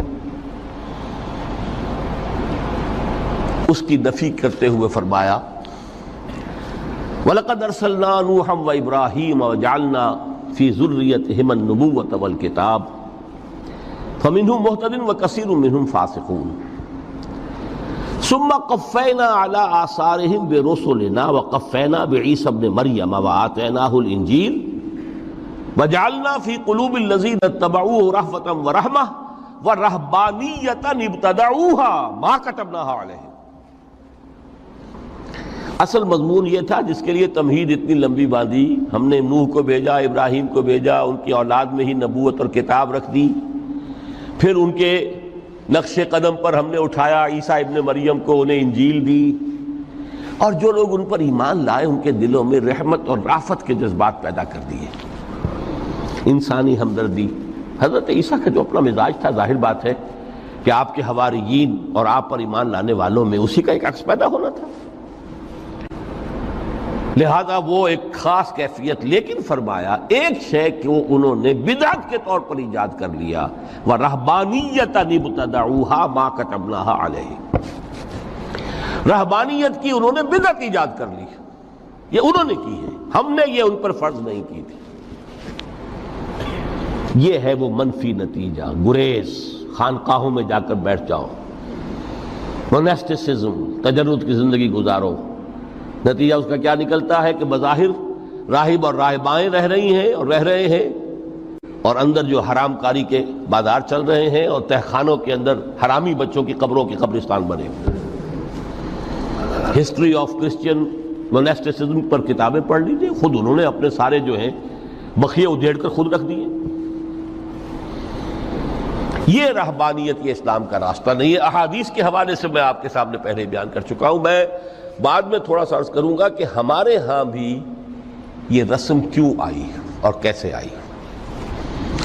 اس کی نفی کرتے ہوئے فرمایا وَلَقَدْ أَرْسَلْنَا نُوحًا وَإِبْرَاهِيمَ وَجَعَلْنَا فِي ذُرِّيَّتِهِمَا النُّبُوَّةَ وَالْكِتَابَ فَمِنْهُمْ مُهْتَدٍ وَكَثِيرٌ مِّنْهُمْ فَاسِقُونَ ثُمَّ قَفَّيْنَا عَلَىٰ آثَارِهِمْ بِرُسُلِنَا وَقَفَّيْنَا بِعِيسَى ابْنِ مَرْيَمَ وَآتَيْنَاهُ الْإِنجِيلَ وَجَعَلْنَا فِي قُلُوبِ الَّذِينَ اتَّبَعُوهُ رَأْفَةً وَرَحْمَةً وَرَهْبَانِيَّةً ابْتَدَعُوهَا مَا كَتَبْنَاهَا عَلَيْهِمْ. اصل مضمون یہ تھا جس کے لیے تمہید اتنی لمبی باندھی. ہم نے نوح کو بھیجا، ابراہیم کو بھیجا، ان کی اولاد میں ہی نبوت اور کتاب رکھ دی. پھر ان کے نقش قدم پر ہم نے اٹھایا عیسیٰ ابن مریم کو، انہیں انجیل دی، اور جو لوگ ان پر ایمان لائے ان کے دلوں میں رحمت اور رافت کے جذبات پیدا کر دیے، انسانی ہمدردی. حضرت عیسیٰ کا جو اپنا مزاج تھا ظاہر بات ہے کہ آپ کے حواریین اور آپ پر ایمان لانے والوں میں اسی کا ایک عکس پیدا ہونا تھا، لہذا وہ ایک خاص کیفیت. لیکن فرمایا ایک شے کو انہوں نے بدعت کے طور پر ایجاد کر لیا وَرَهْبَانِيَّةً ابْتَدَعُوهَا مَا كَتَبْنَاهَا عَلَيْهِمْ. رہبانیت کی انہوں نے بدعت ایجاد کر لی، یہ انہوں نے کی ہے، ہم نے یہ ان پر فرض نہیں کی تھی. یہ ہے وہ منفی نتیجہ. گریز، خانقاہوں میں جا کر بیٹھ جاؤ، موناسٹسزم، تجرد کی زندگی گزارو. نتیجہ اس کا کیا نکلتا ہے کہ بظاہر راہب اور راہبائیں رہ رہی ہیں اور رہ رہے ہیں، اور اندر جو حرام کاری کے بازار چل رہے ہیں، اور تہخانوں کے اندر حرامی بچوں کی قبروں کے قبرستان بنے ہوئے. ہسٹری آف کرسچین موناسٹسزم پر کتابیں پڑھ لیجیے، خود انہوں نے اپنے سارے جو ہیں بخیے ادھیڑ کر خود رکھ دیے. یہ رہبانیت، یہ اسلام کا راستہ نہیں ہے. احادیث کے حوالے سے میں آپ کے سامنے پہلے بیان کر چکا ہوں. میں بعد میں تھوڑا سا عرض کروں گا کہ ہمارے ہاں بھی یہ رسم کیوں آئی اور کیسے آئی.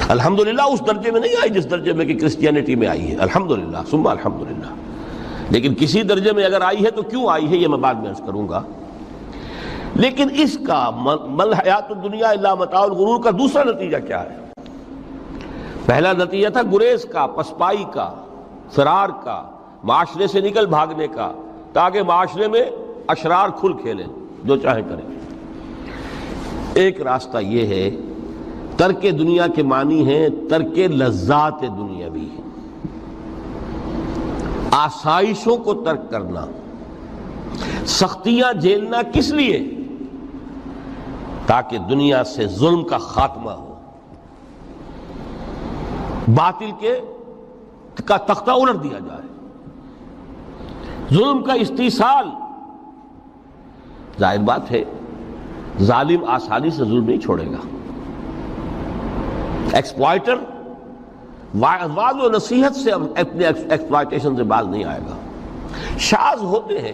الحمدللہ اس درجے میں نہیں آئی جس درجے میں کہ کرسچینٹی میں آئی ہے، الحمدللہ ثم الحمدللہ. لیکن کسی درجے میں اگر آئی ہے تو کیوں آئی ہے یہ میں بعد میں عرض کروں گا. لیکن اس کا مل حیات الدنیا الا متاع الغرور کا دوسرا نتیجہ کیا ہے؟ پہلا نتیجہ تھا گریز کا، پسپائی کا، فرار کا، معاشرے سے نکل بھاگنے کا، تاکہ معاشرے میں اشرار کھل کھیلیں، جو چاہیں کریں. ایک راستہ یہ ہے، ترک دنیا کے معنی ہیں ترک لذات دنیاوی، آسائشوں کو ترک کرنا. سختیاں جھیلنا کس لیے؟ تاکہ دنیا سے ظلم کا خاتمہ ہو، باطل کا تختہ الٹ دیا جائے، ظلم کا استیصال. ظاہر بات ہے ظالم آسانی سے ظلم نہیں چھوڑے گا. ایکسپلائٹر وعظ و نصیحت سے اپنے ایکسپلائٹیشن سے باز نہیں آئے گا. شاذ ہوتے ہیں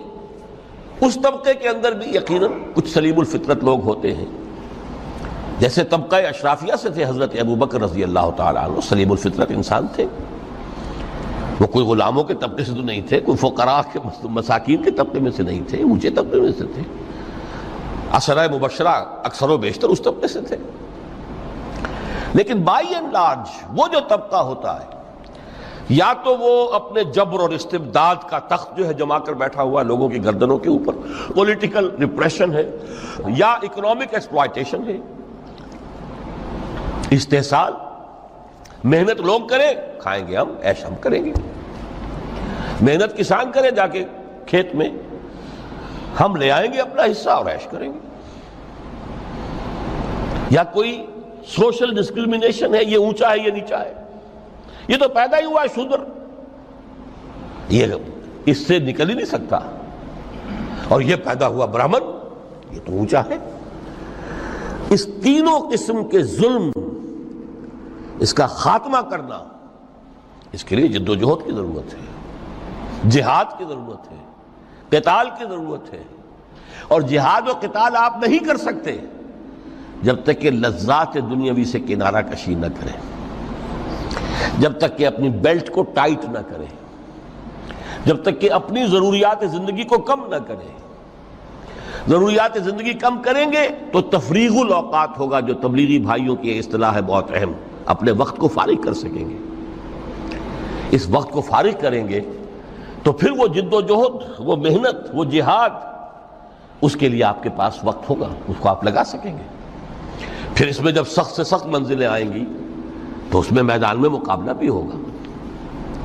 اس طبقے کے اندر بھی یقیناً کچھ سلیم الفطرت لوگ ہوتے ہیں، جیسے طبقہ اشرافیہ سے تھے حضرت ابو بکر رضی اللہ تعالیٰ عنہ، سلیم الفطرت انسان تھے. وہ کوئی غلاموں کے طبقے سے تو نہیں تھے، کوئی فقراء کے مساکین کے طبقے میں سے نہیں تھے، اونچے طبقے میں سے تھے. عشرہ مبشرہ اکثر و بیشتر اس طبقے سے تھے. لیکن بائی اینڈ لارج وہ جو طبقہ ہوتا ہے، یا تو وہ اپنے جبر اور استبداد کا تخت جو ہے جما کر بیٹھا ہوا لوگوں کی گردنوں کے اوپر، پولیٹیکل ریپریشن ہے، یا اکنامک ایکسپلائٹیشن ہے، استحصال. محنت لوگ کریں، کھائیں گے ہم، عیش ہم کریں گے. محنت کسان کریں جا کے کھیت میں، ہم لے آئیں گے اپنا حصہ اور عیش کریں گے. یا کوئی سوشل ڈسکریمنیشن ہے، یہ اونچا ہے یہ نیچا ہے، یہ تو پیدا ہی ہوا ہے شودر، یہ اس سے نکل ہی نہیں سکتا، اور یہ پیدا ہوا برہمن، یہ تو اونچا ہے. اس تینوں قسم کے ظلم، اس کا خاتمہ کرنا، اس کے لیے جد و جہد کی ضرورت ہے، جہاد کی ضرورت ہے، قتال کی ضرورت ہے. اور جہاد و قتال آپ نہیں کر سکتے جب تک کہ لذات دنیاوی سے کنارہ کشی نہ کریں، جب تک کہ اپنی بیلٹ کو ٹائٹ نہ کریں، جب تک کہ اپنی ضروریات زندگی کو کم نہ کریں۔ ضروریات زندگی کم کریں گے تو تفریغ الاوقات ہوگا، جو تبلیغی بھائیوں کی اصطلاح ہے بہت اہم، اپنے وقت کو فارغ کر سکیں گے۔ اس وقت کو فارغ کریں گے تو پھر وہ جد و جہد، وہ محنت، وہ جہاد، اس کے لیے آپ کے پاس وقت ہوگا، اس کو آپ لگا سکیں گے۔ پھر اس میں جب سخت سے سخت منزلیں آئیں گی تو اس میں میدان میں مقابلہ بھی ہوگا،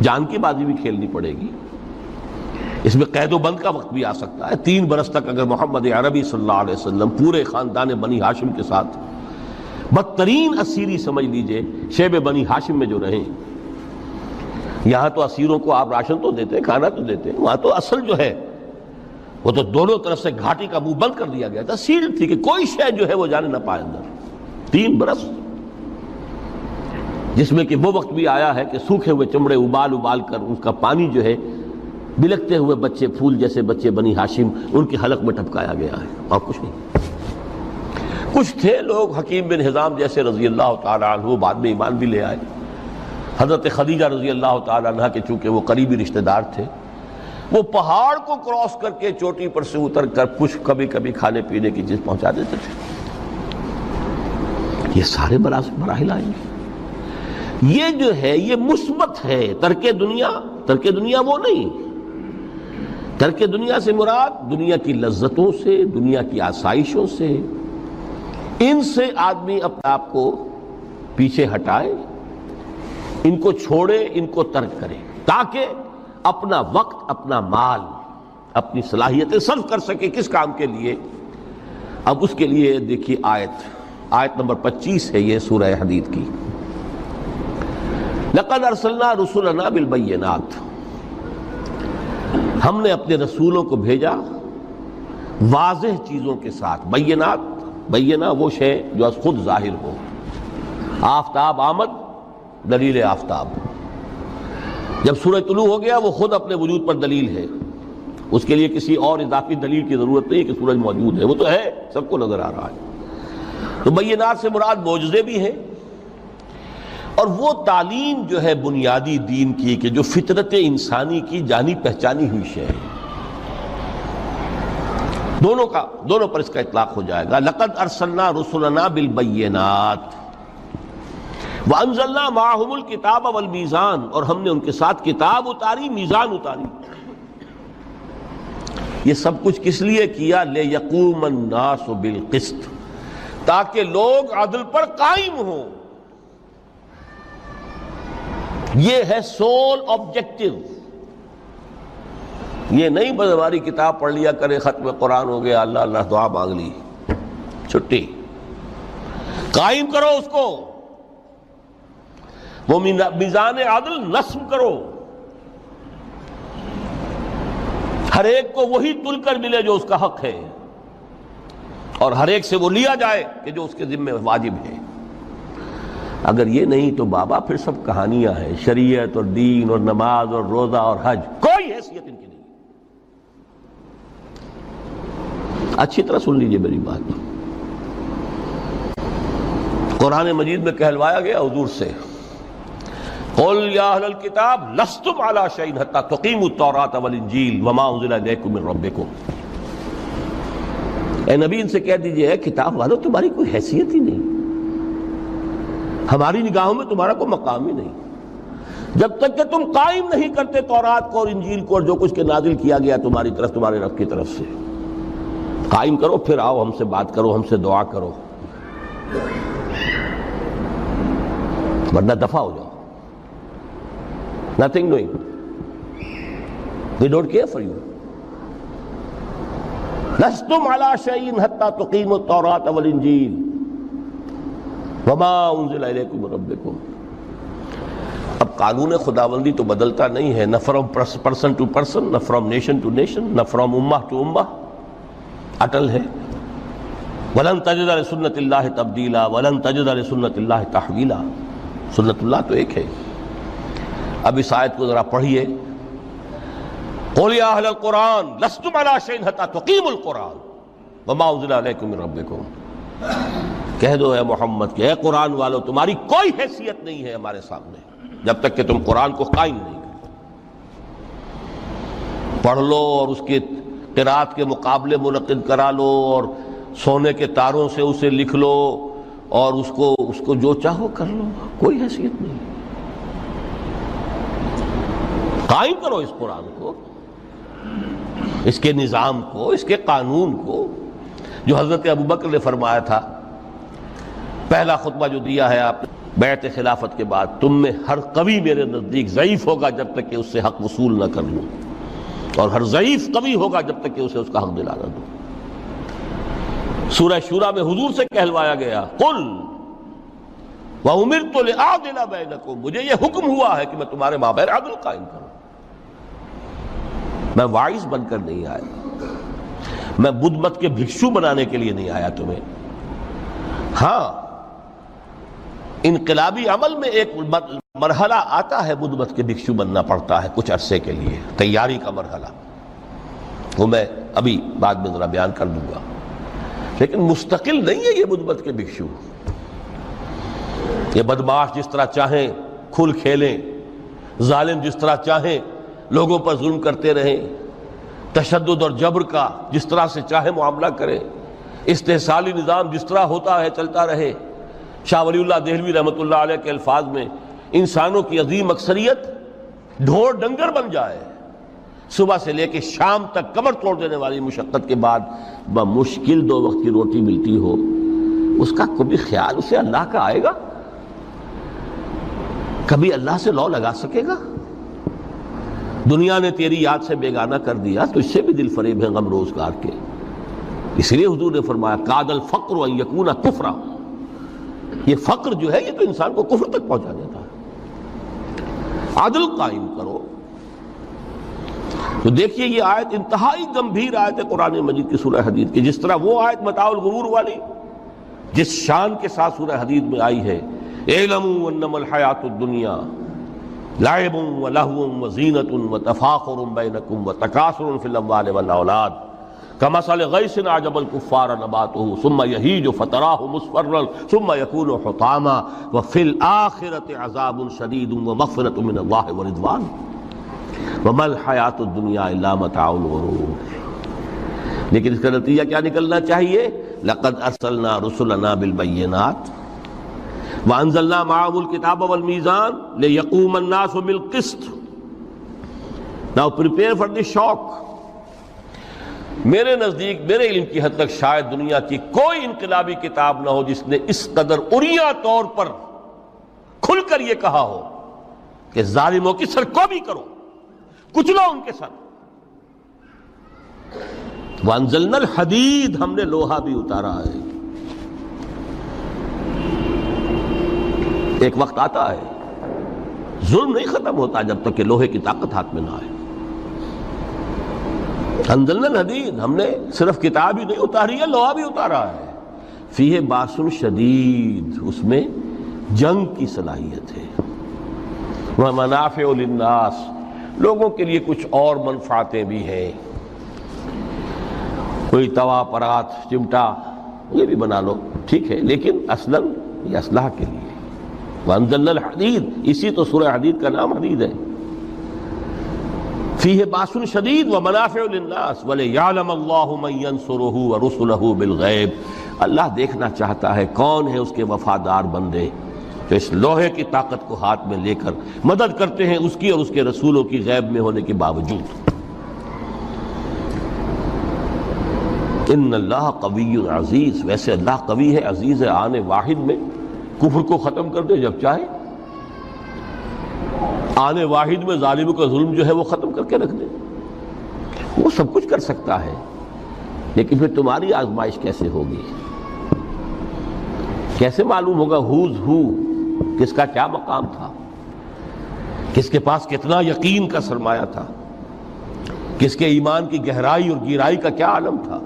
جان کی بازی بھی کھیلنی پڑے گی، اس میں قید و بند کا وقت بھی آ سکتا ہے۔ 3 برس تک اگر محمد عربی صلی اللہ علیہ وسلم پورے خاندان بنی ہاشم کے ساتھ بدترین اسیری سمجھ لیجئے شیب بنی ہاشم میں جو رہیں، یہاں تو اسیروں کو آپ راشن تو دیتے ہیں، کھانا تو دیتے ہیں، وہاں تو اصل جو ہے وہ تو دونوں طرف سے گھاٹی کا منہ بند کر دیا گیا تھا، سیل تھی کہ کوئی شے جو ہے وہ جانے نہ پائے اندر۔ 3 برس، جس میں کہ وہ وقت بھی آیا ہے کہ سوکھے ہوئے چمڑے ابال ابال کر اس کا پانی جو ہے بلکتے ہوئے بچے، پھول جیسے بچے بنی ہاشم، ان کے حلق میں ٹپکایا گیا ہے، اور کچھ نہیں۔ کچھ تھے لوگ، حکیم بن حزام جیسے رضی اللہ تعالیٰ عنہ، بعد میں ایمان بھی لے آئے۔ حضرت خدیجہ رضی اللہ تعالیٰ عنہ کے چونکہ وہ قریبی رشتہ دار تھے، وہ پہاڑ کو کراس کر کے چوٹی پر سے اتر کر کچھ کبھی کبھی کھانے پینے کی چیز پہنچا دیتے تھے۔ یہ سارے مراحل آئیں گے۔ یہ جو ہے یہ مثبت ہے۔ ترک دنیا وہ نہیں، ترک دنیا سے مراد دنیا کی لذتوں سے، دنیا کی آسائشوں سے، ان سے آدمی اپنے آپ کو پیچھے ہٹائے، ان کو چھوڑے، ان کو ترک کرے، تاکہ اپنا وقت، اپنا مال، اپنی صلاحیتیں صرف کر سکے۔ کس کام کے لیے؟ اب اس کے لیے دیکھیے آیت نمبر 25 ہے یہ سورہ حدید کی۔ لقد ارسلنا رسلنا بالبینات، ہم نے اپنے رسولوں کو بھیجا واضح چیزوں کے ساتھ۔ بینات، بینہ وہ شے جو از خود ظاہر ہو۔ آفتاب آمد، دلیل آفتاب، جب سورج طلوع ہو گیا وہ خود اپنے وجود پر دلیل ہے، اس کے لیے کسی اور اضافی دلیل کی ضرورت نہیں کہ سورج موجود ہے، وہ تو ہے، سب کو نظر آ رہا ہے۔ تو بینات سے مراد معجزے بھی ہیں، اور وہ تعلیم جو ہے بنیادی دین کی کہ جو فطرت انسانی کی جانی پہچانی ہوئی شے ہے، دونوں پر اس کا اطلاق ہو جائے گا۔ لقد ارسلنا رسلنا بالبینات وانزلنا معهم الکتاب والمیزان، اور ہم نے ان کے ساتھ کتاب اتاری، میزان اتاری۔ یہ سب کچھ کس لیے کیا؟ لیقوم الناس بالقسط، تاکہ لوگ عدل پر قائم ہوں۔ یہ ہے سول آبجیکٹو۔ یہ نہیں بس ہماری کتاب پڑھ لیا کرے، ختم قرآن ہو گیا، اللہ اللہ دعا مانگ لی، چھٹی۔ قائم کرو اس کو، وہ میزان عدل نصب کرو، ہر ایک کو وہی تل کر ملے جو اس کا حق ہے، اور ہر ایک سے وہ لیا جائے کہ جو اس کے ذمہ واجب ہے۔ اگر یہ نہیں تو بابا پھر سب کہانیاں ہیں، شریعت اور دین اور نماز اور روزہ اور حج، کوئی حیثیت ان کی نہیں۔ اچھی طرح سن لیجئے میری بات، قرآن مجید میں کہلوایا گیا حضور سے، قل یا اہل الکتاب لستم علی شیء حتی تقیموا التوراۃ والانجیل وما انزل الیکم من ربکم۔ اے نبی ان سے کہہ دیجئے، کتاب والو تمہاری کوئی حیثیت ہی نہیں، ہماری نگاہوں میں تمہارا کوئی مقام ہی نہیں، جب تک کہ تم قائم نہیں کرتے تورات کو اور انجیل کو اور جو کچھ کے نازل کیا گیا تمہاری طرف، تمہارے رب کی طرف سے۔ قائم کرو، پھر آؤ ہم سے بات کرو، ہم سے دعا کرو، ورنہ دفع ہو جاؤ۔ Nothing doing. They don't care for you. لستم علی شیء حتی تقیموا التوراۃ والانجیل وما انزل الیکم من ربکم۔ اب قانون خداوندی تو بدلتا نہیں ہے، نہ فرام پرسن ٹو پرسن، نہ فرام نیشن ٹو نیشن، نہ فرام امہ ٹو امہ، اٹل ہے۔ وَلَن تَجِدَ لِسُنَّتِ اللَّهِ تَبْدِيلًا وَلَن تَجِدَ لِسُنَّتِ اللَّهِ تَحْوِيلًا۔ سنت اللہ تو ایک ہے۔ اب اس آیت کو ذرا پڑھیے، قُلْ يَا أَهْلَ الْقُرْآنِ لَسْتُمْ عَلَىٰ شَيْءٍ حَتَّىٰ تُقِيمُوا الْقُرْآنَ۔ وما انزل علیکم من ربکم، کہہ دو اے محمد کہ اے قرآن والو تمہاری کوئی حیثیت نہیں ہے ہمارے سامنے جب تک کہ تم قرآن کو قائم نہیں کرو۔ پڑھ لو اور اس کے قرات کے مقابلے منعقد کرا لو اور سونے کے تاروں سے اسے لکھ لو اور اس کو جو چاہو کر لو، کوئی حیثیت نہیں۔ قائم کرو اس قرآن کو، اس کے نظام کو، اس کے قانون کو، جو حضرت ابوبکر نے فرمایا تھا، پہلا خطبہ جو دیا ہے آپ نے بیعت خلافت کے بعد، تم میں ہر قوی میرے نزدیک ضعیف ہوگا جب تک کہ اس سے حق وصول نہ کر لوں، اور ہر ضعیف قوی ہوگا جب تک کہ اسے اس کا حق دلانا دوں۔ سورہ شورى میں حضور سے کہلوایا گیا قل وَأُمِرْتُ لِأَعْدِلَ بَيْنَكُمْ، مجھے یہ حکم ہوا ہے کہ میں تمہارے مابین عدل قائم کروں۔ میں واعظ بن کر نہیں آیا، میں بدھ مت کے بھکشو بنانے کے لیے نہیں آیا تمہیں۔ ہاں انقلابی عمل میں ایک مرحلہ آتا ہے، بدھ مت کے بھکشو بننا پڑتا ہے کچھ عرصے کے لیے، تیاری کا مرحلہ، وہ میں ابھی بعد میں ذرا بیان کر دوں گا، لیکن مستقل نہیں ہے یہ بدھ مت کے بھکشو۔ یہ بدماش جس طرح چاہیں کھل کھیلیں، ظالم جس طرح چاہیں لوگوں پر ظلم کرتے رہیں، تشدد اور جبر کا جس طرح سے چاہے معاملہ کریں، استحصالی نظام جس طرح ہوتا ہے چلتا رہے۔ شاہ ولی اللہ دہلوی رحمۃ اللہ علیہ کے الفاظ میں، انسانوں کی عظیم اکثریت ڈھور ڈنگر بن جائے، صبح سے لے کے شام تک کمر توڑ دینے والی مشقت کے بعد بمشکل 2 وقت کی روٹی ملتی ہو، اس کا کبھی خیال اسے اللہ کا آئے گا؟ کبھی اللہ سے لو لگا سکے گا؟ دنیا نے تیری یاد سے بیگانہ کر دیا تو اس سے بھی دل فریب ہے غم روزگار کے۔ اس لیے حضور نے فرمایا کاد الفقر ان یکون کفرا، یہ فقر جو ہے یہ تو انسان کو کفر تک پہنچا دیتا ہے۔ عدل قائم کرو۔ تو دیکھیے یہ آیت انتہائی گمبھیر آیت ہے قرآن مجید کی سورہ حدید کی، جس طرح وہ آیت متاع الغرور والی جس شان کے ساتھ سورہ حدید میں آئی ہے، اعلموا انما الحیات الدنیا لعب ولہو وزینۃ وتفاخر بینکم وتکاثر فی الاموال والاولاد کمثل غیث اعجب الکفار نباتہ ثم یہیج فتراہ مصفرا ثم یکون حطاما وفی الآخرۃ عذاب شدید ومغفرۃ من اللہ ورضوان وما الحیات الدنیا الا متاع الغرور۔ لیکن اس کا نتیجہ کیا نکلنا چاہیے؟ لقد ارسلنا رسلنا بالبینات وانزلنا معهم الکتاب والمیزان لیقوم الناس بالقسط۔ Now prepare for the shock۔ میرے نزدیک، میرے علم کی حد تک شاید دنیا کی کوئی انقلابی کتاب نہ ہو جس نے اس قدر عریاں طور پر کھل کر یہ کہا ہو کہ ظالموں کی سرکوبی کرو، کچلو ان کے سر۔ وانزلنا الحدید، ہم نے لوہا بھی اتارا ہے۔ ایک وقت آتا ہے ظلم نہیں ختم ہوتا جب تک کہ لوہے کی طاقت ہاتھ میں نہ آئے۔ انزلنا الحدید، ہم نے صرف کتاب ہی نہیں اتاری ہے، لوہا بھی اتارا ہے۔ فیہ باس شدید، اس میں جنگ کی صلاحیت ہے۔ ومنافع للناس، لوگوں کے لیے کچھ اور منفعتیں بھی ہیں، کوئی توا پرات چمٹا یہ بھی بنا لو، ٹھیک ہے، لیکن اصلاً یہ اصلاح کے لیے۔ وانزلنا الحدید، اسی تو سورہ حدید کا نام حدید ہے۔ فیہ باس شدید ومنافع للناس ولیعلم اللہ من ینصرہ ورسلہ بالغیب، اللہ دیکھنا چاہتا ہے کون ہے اس کے وفادار بندے جو اس لوہے کی طاقت کو ہاتھ میں لے کر مدد کرتے ہیں اس کی اور اس کے رسولوں کی غیب میں ہونے کے باوجود۔ ان اللہ قوی عزیز، ویسے اللہ قوی ہے، عزیز ہے، آن واحد میں کفر کو ختم کر دے جب چاہے، آن واحد میں ظالموں کا ظلم جو ہے وہ ختم کر کے رکھ دے، وہ سب کچھ کر سکتا ہے۔ لیکن پھر تمہاری آزمائش کیسے ہوگی؟ کیسے معلوم ہوگا ہوز ہو، کس کا کیا مقام تھا، کس کے پاس کتنا یقین کا سرمایہ تھا، کس کے ایمان کی گہرائی اور گہرائی کا کیا عالم تھا،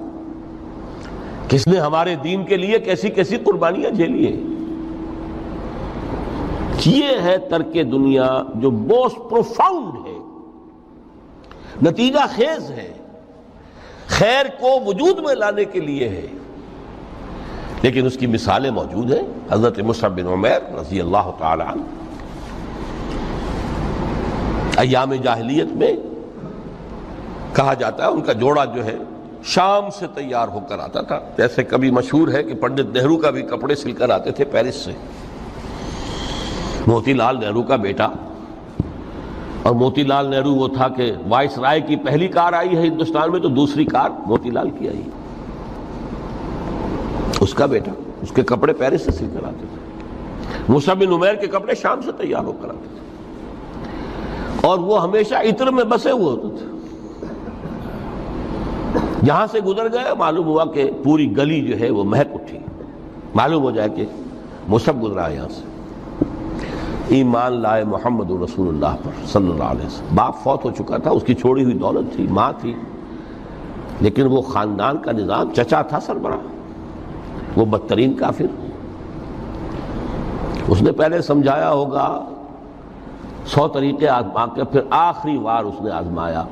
کس نے ہمارے دین کے لیے کیسی کیسی قربانیاں جھیلی ہیں۔ یہ ہے ترک دنیا جو موسٹ پروفاؤنڈ ہے، نتیجہ خیز ہے، خیر کو وجود میں لانے کے لیے ہے، لیکن اس کی مثالیں موجود ہیں۔ حضرت مصعب بن عمیر رضی اللہ تعالی عنہ ایام جاہلیت میں کہا جاتا ہے ان کا جوڑا جو ہے شام سے تیار ہو کر آتا تھا، جیسے کبھی مشہور ہے کہ پنڈت نہرو کا بھی کپڑے سل کر آتے تھے پیرس سے۔ موتی لال نہرو کا بیٹا، اور موتی لال نہرو وہ تھا کہ وائس رائے کی پہلی کار آئی ہے ہندوستان میں تو دوسری کار موتی لال کی آئی، اس کا بیٹا، اس کے کپڑے پیرس سے سل کر آتے تھے۔ مصعب بن عمیر کے کپڑے شام سے تیار ہو کر آتے تھے، اور وہ ہمیشہ عطر میں بسے ہوئے ہوتے تھے۔ جہاں سے گزر گئے معلوم ہوا کہ پوری گلی جو ہے وہ مہک اٹھی، معلوم ہو جائے کہ مصعب گزرا ہے یہاں سے۔ ایمان لائے محمد رسول اللہ پر صلی اللہ علیہ وسلم۔ باپ فوت ہو چکا تھا، اس کی چھوڑی ہوئی دولت تھی، ماں تھی، لیکن وہ خاندان کا نظام، چچا تھا سربراہ، وہ بدترین کافر۔ اس نے پہلے سمجھایا ہوگا 100 طریقے آزما کے، پھر آخری بار اس نے آزمایا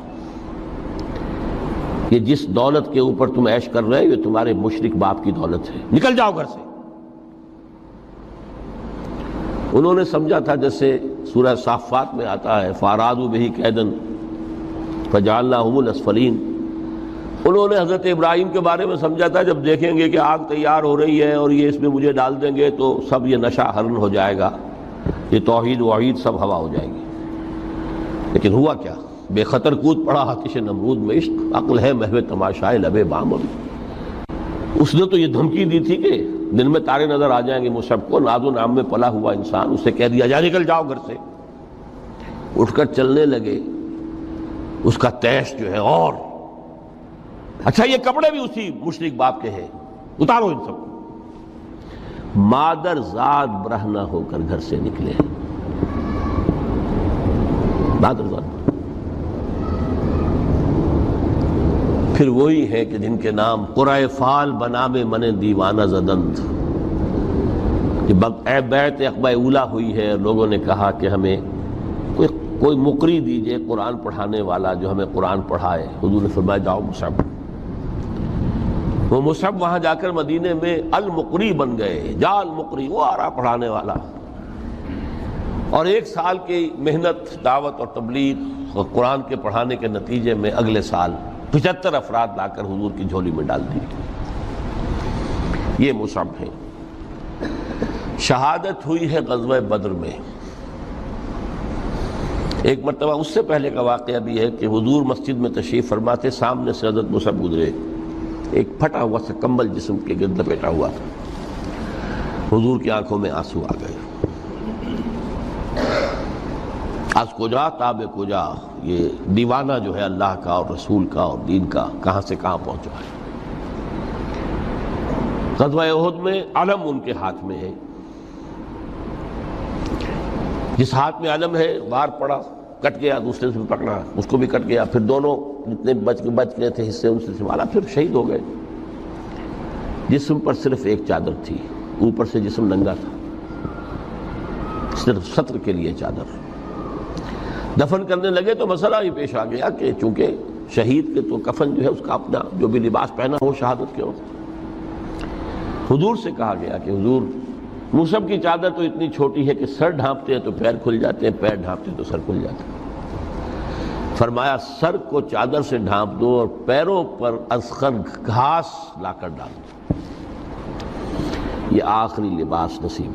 کہ جس دولت کے اوپر تم عیش کر رہے ہو یہ تمہارے مشرک باپ کی دولت ہے، نکل جاؤ گھر سے۔ انہوں نے سمجھا تھا جیسے سورہ صافات میں آتا ہے فَأَرَادُوا بِهِ كَيْدًا فَجَعَلْنَاهُمُ الْأَسْفَلِينَ۔ انہوں نے حضرت ابراہیم کے بارے میں سمجھا تھا جب دیکھیں گے کہ آگ تیار ہو رہی ہے اور یہ اس میں مجھے ڈال دیں گے تو سب یہ نشہ حرن ہو جائے گا، یہ توحید وحید سب ہوا ہو جائے گی۔ لیکن ہوا کیا؟ بے خطر کود پڑا آتش نمرود میں عشق، عقل ہے محو تماشائے لبے بام۔ اس نے تو یہ دھمکی دی تھی کہ دن میں تارے نظر آ جائیں گے مصعب کو، ناز و نام میں پلا ہوا انسان، اسے کہہ دیا جا نکل جاؤ گھر سے۔ اٹھ کر چلنے لگے، اس کا تیش جو ہے اور اچھا یہ کپڑے بھی اسی مشرک باپ کے ہیں، اتارو ان سب کو۔ مادر ذات برہنہ ہو کر گھر سے نکلے، مادر ذات۔ پھر وہی ہے کہ جن کے نام قرائے فال بنا میں من دیوانہ زدند، کہ اے بیعت عقبہ اولا ہوئی ہے، لوگوں نے کہا کہ ہمیں کوئی مقری دیجئے قرآن پڑھانے والا جو ہمیں قرآن پڑھائے۔ حضور نے فرمایا جاؤ مصعب۔ وہ مصعب وہاں جا کر مدینے میں المقری بن گئے، جا المقری، وہ آ رہا پڑھانے والا۔ اور 1 سال کی محنت، دعوت اور تبلیغ اور قرآن کے پڑھانے کے نتیجے میں اگلے سال 75 افراد لا کر حضور کی جھولی میں ڈال دی۔ یہ مصعب ہیں۔ شہادت ہوئی ہے غزوہ بدر میں۔ ایک مرتبہ اس سے پہلے کا واقعہ بھی ہے کہ حضور مسجد میں تشریف فرماتے، سامنے سے حضرت مصعب گزرے، ایک پھٹا ہوا سا کمبل جسم کے گرد لپیٹا ہوا تھا۔ حضور کی آنکھوں میں آنسو آ گئے۔ از کجا تاب کجا، یہ دیوانہ جو ہے اللہ کا اور رسول کا اور دین کا کہاں سے کہاں پہنچا ہے۔ غزوہ احد میں علم ان کے ہاتھ میں ہے، جس ہاتھ میں علم ہے وار پڑا، کٹ گیا، دوسرے سے پکڑا، اس کو بھی کٹ گیا، پھر دونوں جتنے بچ گئے تھے حصے ان سے سنبھالا، پھر شہید ہو گئے۔ جسم پر صرف ایک چادر تھی، اوپر سے جسم ننگا تھا، صرف ستر کے لیے چادر۔ دفن کرنے لگے تو مسئلہ ہی پیش آ گیا کہ چونکہ شہید کے تو کفن جو ہے اس کا اپنا جو بھی لباس پہنا ہو شہادت کے وقت، حضور سے کہا گیا کہ حضور مصعب کی چادر تو اتنی چھوٹی ہے کہ سر ڈھانپتے ہیں تو پیر کھل جاتے ہیں، پیر ڈھانپتے ہیں تو سر کھل جاتے ہیں۔ فرمایا سر کو چادر سے ڈھانپ دو اور پیروں پر اذخر گھاس لا کر ڈال دو، یہ آخری لباس نصیب